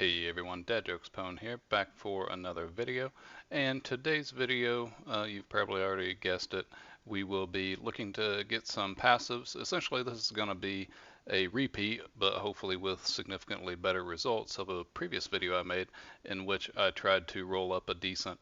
Hey everyone, Dad Jokes Pwn here, back for another video. And today's video, you've probably already guessed it, we will be looking to get some passives. Essentially, this is going to be a repeat, but hopefully with significantly better results of a previous video I made in which I tried to roll up a decent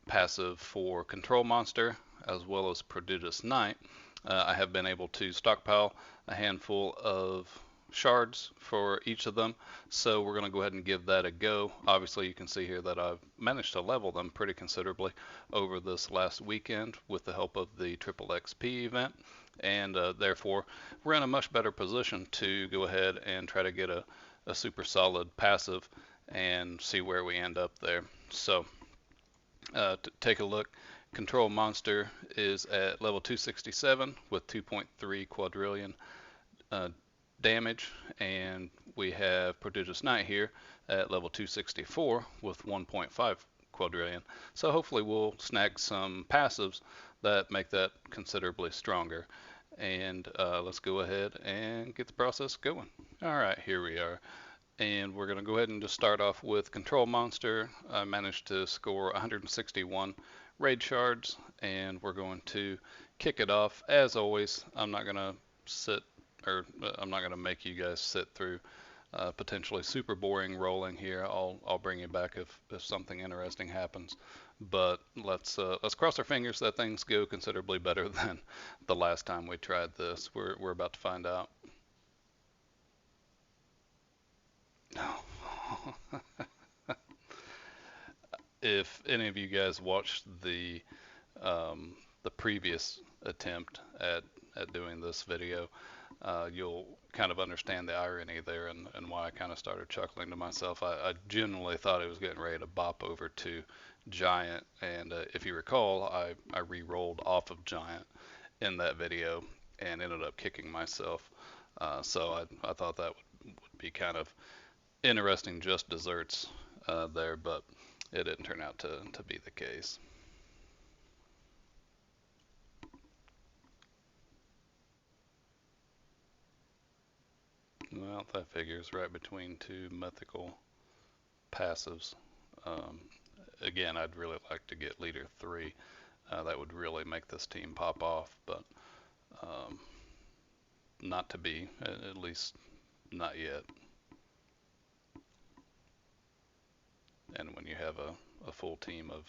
passive for Control Monster as well as Prodigious Knight. I have been able to stockpile a handful of shards for each of them, so we're going to go ahead and give that a go. Obviously you can see here that I've managed to level them pretty considerably over this last weekend with the help of the triple XP event, and therefore we're in a much better position to go ahead and try to get a super solid passive and see where we end up there. So take a look. Control Monster is at level 267 with 2.3 quadrillion uh, damage, and we have Prodigious Knight here at level 264 with 1.5 quadrillion. So hopefully we'll snag some passives that make that considerably stronger. And let's go ahead and get the process going. All right, here we are. And we're going to go ahead and just start off with Control Monster. I managed to score 161 raid shards, and we're going to kick it off. As always, I'm not going to I'm not going to make you guys sit through potentially super boring rolling here. I'll bring you back if something interesting happens. But let's cross our fingers that things go considerably better than the last time we tried this. We're about to find out. If any of you guys watched the previous attempt at doing this video, you'll kind of understand the irony there and why I kind of started chuckling to myself. I genuinely thought it was getting ready to bop over to Giant, and if you recall, I re-rolled off of Giant in that video and ended up kicking myself. So I thought that would be kind of interesting, just desserts there, but it didn't turn out to be the case. Well, that figures right between two mythical passives. Um, Again, I'd really like to get leader 3. That would really make this team pop off, but um, not to be, at least not yet. And when you have a full team of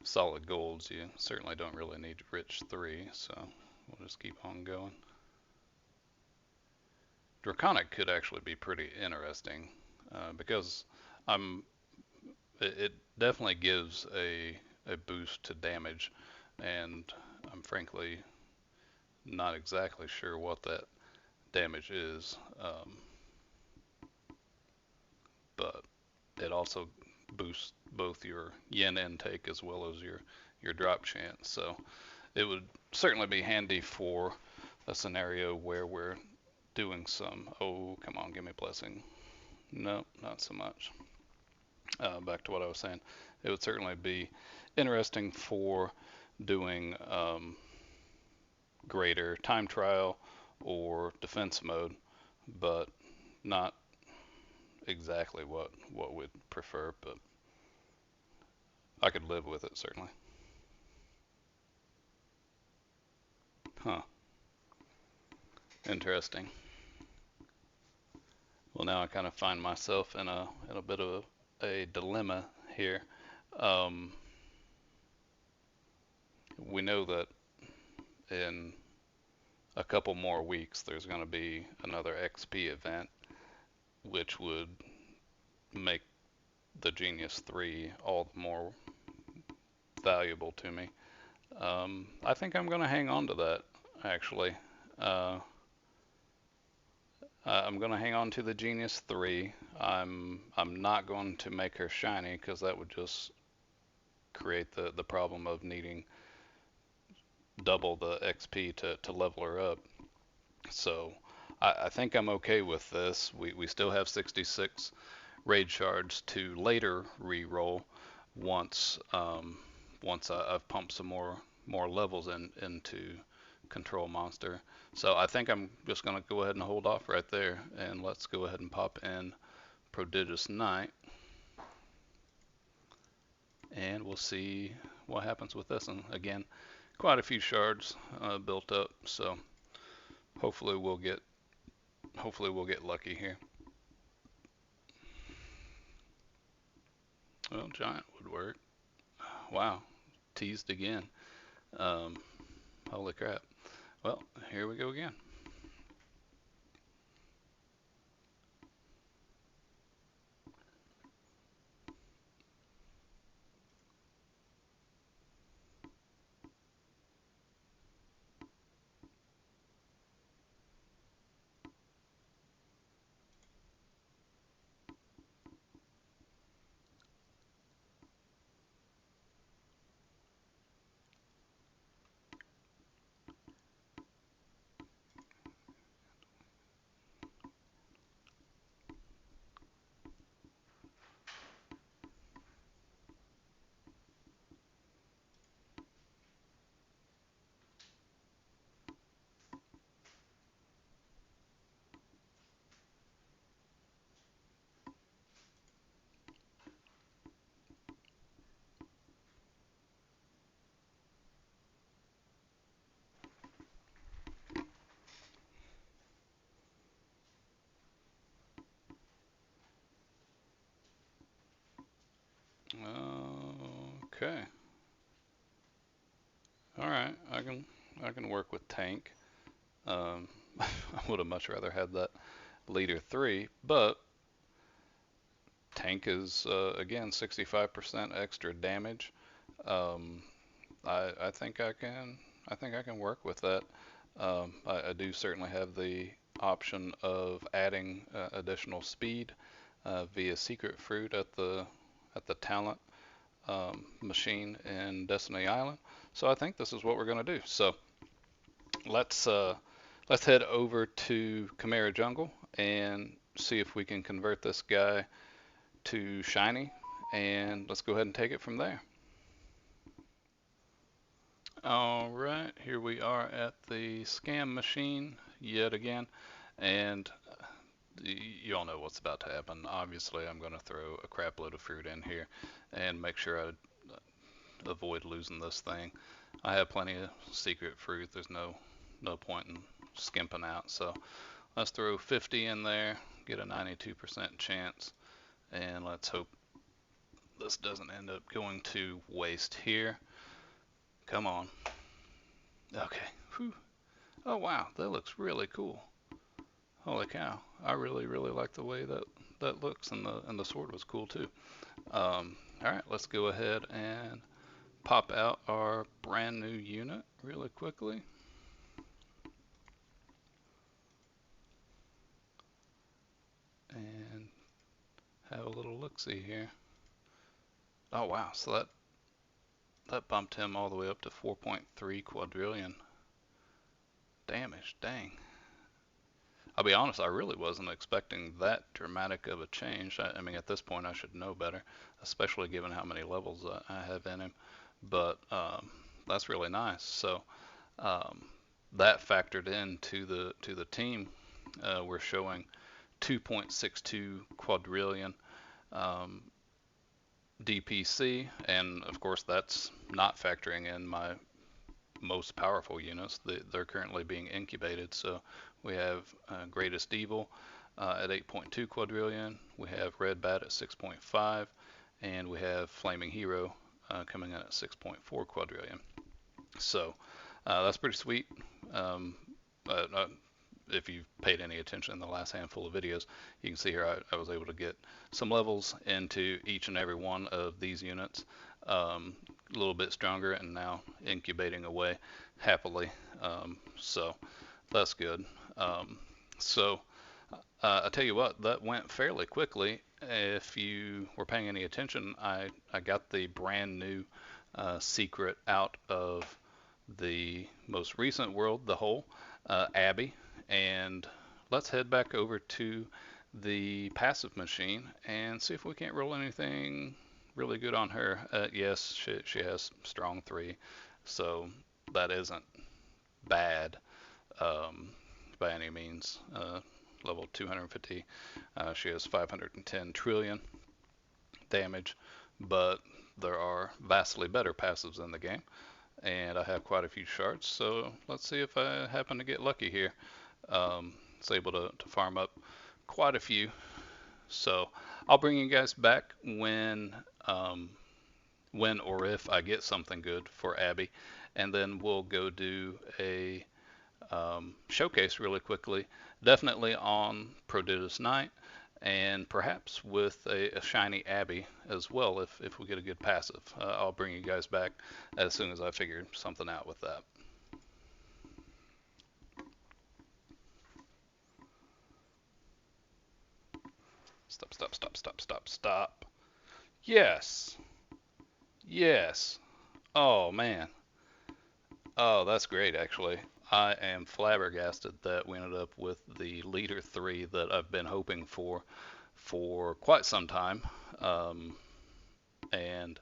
solid golds, you certainly don't really need rich 3, so we'll just keep on going. Draconic could actually be pretty interesting because I'm it definitely gives a boost to damage, and I'm frankly not exactly sure what that damage is, but it also boosts both your yen intake as well as your drop chance, so it would certainly be handy for a scenario where we're doing some, oh come on, give me a blessing. No, not so much. Back to what I was saying, it would certainly be interesting for doing greater time trial or defense mode, but not exactly what we'd prefer, but I could live with it certainly. Huh. Interesting. Well, now I kind of find myself in a bit of a dilemma here. Um, we know that in a couple more weeks there's going to be another XP event, which would make the Genius 3 all the more valuable to me. I think I'm going to hang on to that, actually. Uh, I'm going to hang on to the Genius 3. I'm not going to make her shiny because that would just create the problem of needing double the XP to level her up. So I think I'm okay with this. We still have 66 raid shards to later re-roll once I've pumped some more levels into Control Monster. So I think I'm just going to go ahead and hold off right there, and let's go ahead and pop in Prodigious Knight, and we'll see what happens with this. And again, quite a few shards built up, so hopefully we'll get lucky here. Well, giant would work. Wow, teased again. Um, Holy crap. Well, here we go again. Okay. All right. I can work with tank. I would have much rather had that leader 3, but tank is again 65% extra damage. Um, I think I can work with that. I do certainly have the option of adding additional speed via secret fruit at the talent machine in Destiny Island. So I think this is what we're going to do. So let's uh, let's head over to Chimera Jungle and see if we can convert this guy to shiny, and let's go ahead and take it from there. All right, here we are at the scam machine yet again, and you all know what's about to happen. Obviously, I'm going to throw a crap load of fruit in here and make sure I avoid losing this thing. I have plenty of secret fruit. There's no point in skimping out. So let's throw 50 in there, get a 92% chance, and let's hope this doesn't end up going to waste here. Come on. Okay. Whew. Oh wow, that looks really cool. Holy cow! I really like the way that looks, and the sword was cool too. All right, let's go ahead and pop out our brand new unit really quickly. And have a little look-see here. Oh wow, so that bumped him all the way up to 4.3 quadrillion damage. Dang. I'll be honest, I really wasn't expecting that dramatic of a change. I mean, at this point, I should know better, especially given how many levels I have in him. But that's really nice. So um, that factored into the team. We're showing 2.62 quadrillion um, DPC, and of course that's not factoring in my most powerful units. They're currently being incubated. So we have Greatest Evil at 8.2 quadrillion, we have Red Bat at 6.5, and we have Flaming Hero coming in at 6.4 quadrillion. So that's pretty sweet. Um, if you've paid any attention in the last handful of videos, you can see here I was able to get some levels into each and every one of these units. A little bit stronger and now incubating away happily. So that's good. So I tell you what, that went fairly quickly. If you were paying any attention, I got the brand new secret out of the most recent world, the whole Abby, and let's head back over to the passive machine and see if we can't roll anything really good on her. Yes, she has strong 3, so that isn't bad by any means. level 250. She has 510 trillion damage, but there are vastly better passives in the game, and I have quite a few shards, so let's see if I happen to get lucky here. It's able to farm up quite a few, so I'll bring you guys back when or if I get something good for Abby, and then we'll go do a showcase really quickly, definitely on Prodigious Night, and perhaps with a shiny Abby as well if we get a good passive. I'll bring you guys back as soon as I figure something out with that. Stop, stop, stop, stop, stop, stop. Yes. Yes. Oh, man. Oh, that's great, actually. I am flabbergasted that we ended up with the leader 3 that I've been hoping for quite some time. Um, and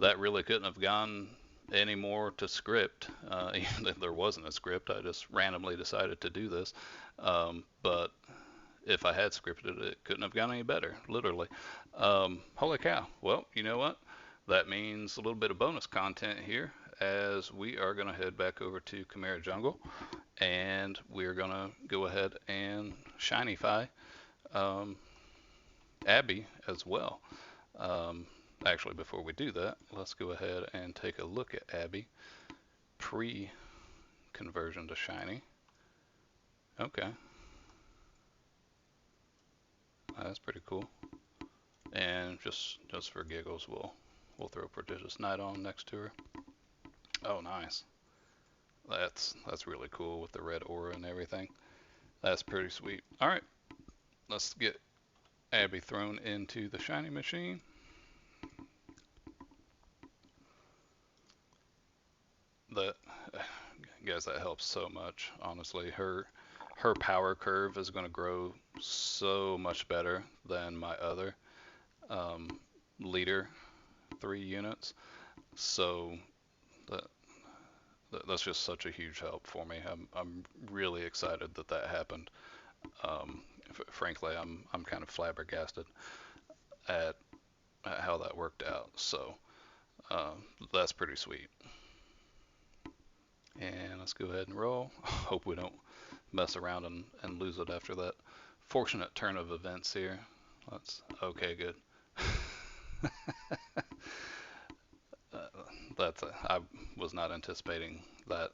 that really couldn't have gone any more to script. Even if there wasn't a script, I just randomly decided to do this. But if I had scripted it, it couldn't have gone any better, literally. Holy cow. Well, you know what? That means a little bit of bonus content here as we are going to head back over to Chimera Jungle and we're going to go ahead and shinify um, Abby as well. Um, Actually, before we do that, let's go ahead and take a look at Abby pre-conversion to shiny. Okay, that's pretty cool. And just for giggles, we'll throw Prodigious Knight on next to her. Oh, nice. That's really cool with the red aura and everything. That's pretty sweet. All right, let's get Abby thrown into the shiny machine. That guys, that helps so much. Honestly, her power curve is going to grow so much better than my other um, leader 3 units. So that that's just such a huge help for me. I'm really excited that that happened. Um, Frankly, I'm kind of flabbergasted at, at how that worked out. So uh, that's pretty sweet. And let's go ahead and roll. Hope we don't mess around and lose it after that fortunate turn of events here. That's okay, good. uh, I was not anticipating that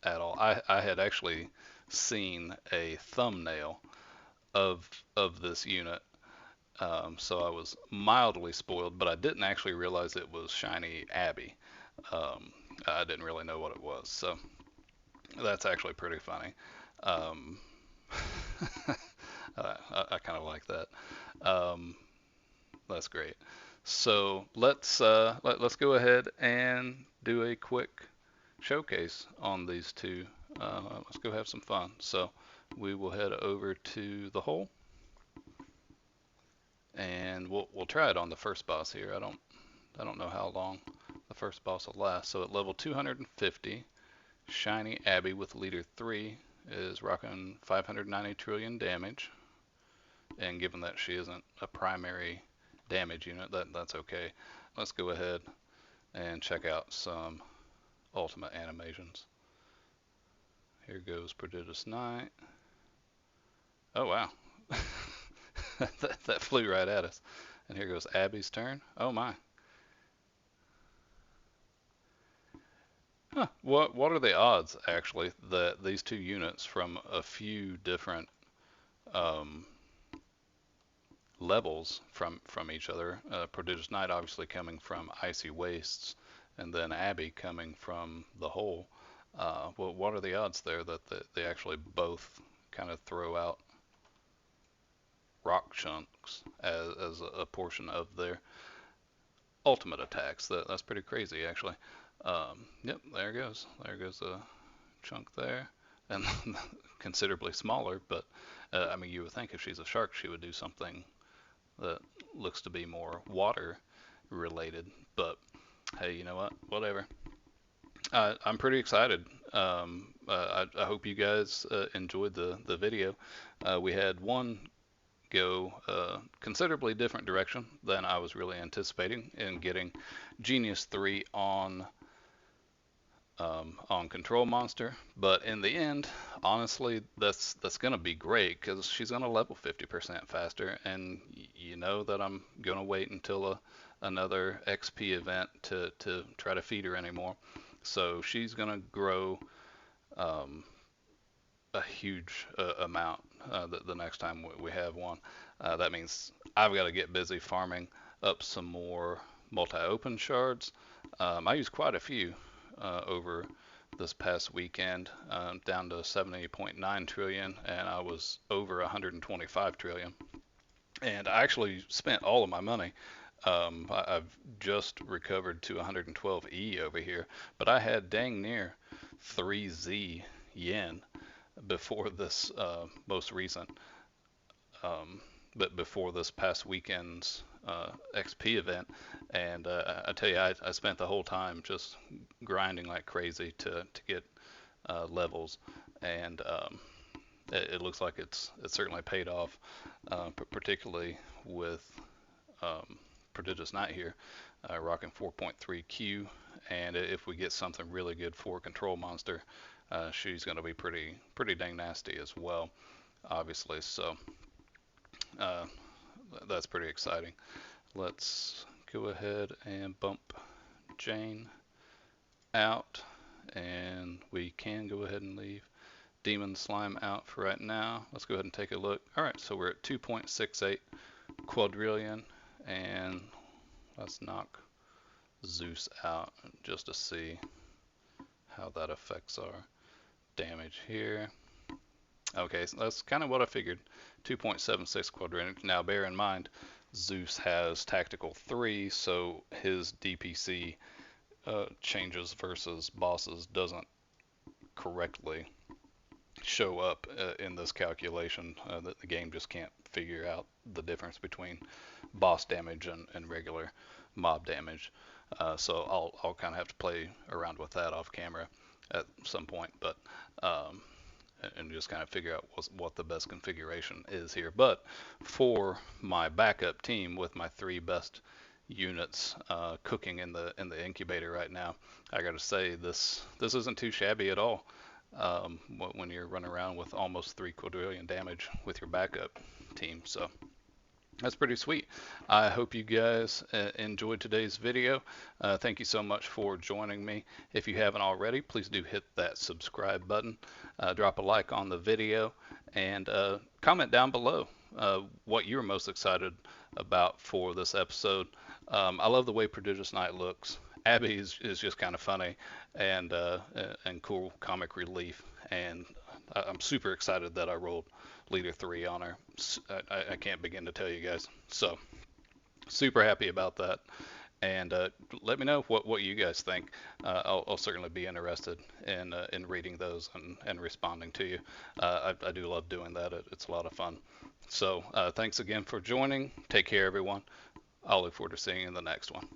at all. I had actually seen a thumbnail of this unit, so I was mildly spoiled, but I didn't actually realize it was Shiny Abby. I didn't really know what it was, so that's actually pretty funny. Um, I kind of like that. Um, that's great. So let's go ahead and do a quick showcase on these two. Let's go have some fun. So we will head over to the hole, and we'll try it on the first boss here. I don't know how long the first boss will last. So at level 250, Shiny Abby with leader 3 is rocking 590 trillion damage. And given that she isn't a primary damage unit, that's okay. Let's go ahead and check out some ultimate animations. Here goes Prodigious Knight. Oh wow. that flew right at us. And here goes Abby's turn. Oh my. Huh. What are the odds actually that these two units from a few different um, levels from each other. Prodigious Knight obviously coming from Icy Wastes, and then Abby coming from the Hole. Well, what are the odds there that they actually both kind of throw out rock chunks as a portion of their ultimate attacks? That's pretty crazy, actually. Yep, there goes. There goes a chunk there, and considerably smaller. But I mean, you would think if she's a shark, she would do something that looks to be more water related, but hey, you know what? Whatever. I'm pretty excited. I hope you guys enjoyed the video. We had one go considerably different direction than I was really anticipating in getting Genius 3 on Control Monster, but in the end, honestly, that's gonna be great because she's gonna level 50% faster, and you know that I'm gonna wait until another XP event to try to feed her anymore. So she's gonna grow um, a huge amount the next time we have one. That means I've got to get busy farming up some more multi-open shards. I used quite a few over this past weekend, down to 70.9 trillion, and I was over 125 trillion. And I actually spent all of my money. I've just recovered to 112E over here, but I had dang near 3Z yen before this most recent, um, but before this past weekend's XP event. And I tell you, I spent the whole time just grinding like crazy to get levels, and it looks like it's certainly paid off, particularly with um, Prodigious Knight here, rocking 4.3Q. And if we get something really good for Control Monster, she's going to be pretty dang nasty as well, obviously. So uh, that's pretty exciting. Let's go ahead and bump Jane out, and we can go ahead and leave Demon Slime out for right now. Let's go ahead and take a look. All right, so we're at 2.68 quadrillion, and let's knock Zeus out just to see how that affects our damage here. Okay, so that's kind of what I figured. 2.76 quadrillion. Now bear in mind, Zeus has tactical 3, so his DPC changes versus bosses doesn't correctly show up in this calculation. The game just can't figure out the difference between boss damage and regular mob damage. So I'll kind of have to play around with that off camera at some point, but and just kind of figure out what the best configuration is here. But for my backup team with my 3 best units cooking in the incubator right now, I got to say this isn't too shabby at all. When you're running around with almost 3 quadrillion damage with your backup team, so that's pretty sweet. I hope you guys enjoyed today's video. Thank you so much for joining me. If you haven't already, please do hit that subscribe button, drop a like on the video, and comment down below what you're most excited about for this episode. I love the way Prodigious Knight looks. Abby is just kind of funny and cool comic relief, and I'm super excited that I rolled leader 3 on her. I can't begin to tell you guys. So super happy about that. And let me know what you guys think. I'll certainly be interested in reading those and responding to you. I do love doing that. It's a lot of fun. So thanks again for joining. Take care, everyone. I'll look forward to seeing you in the next one.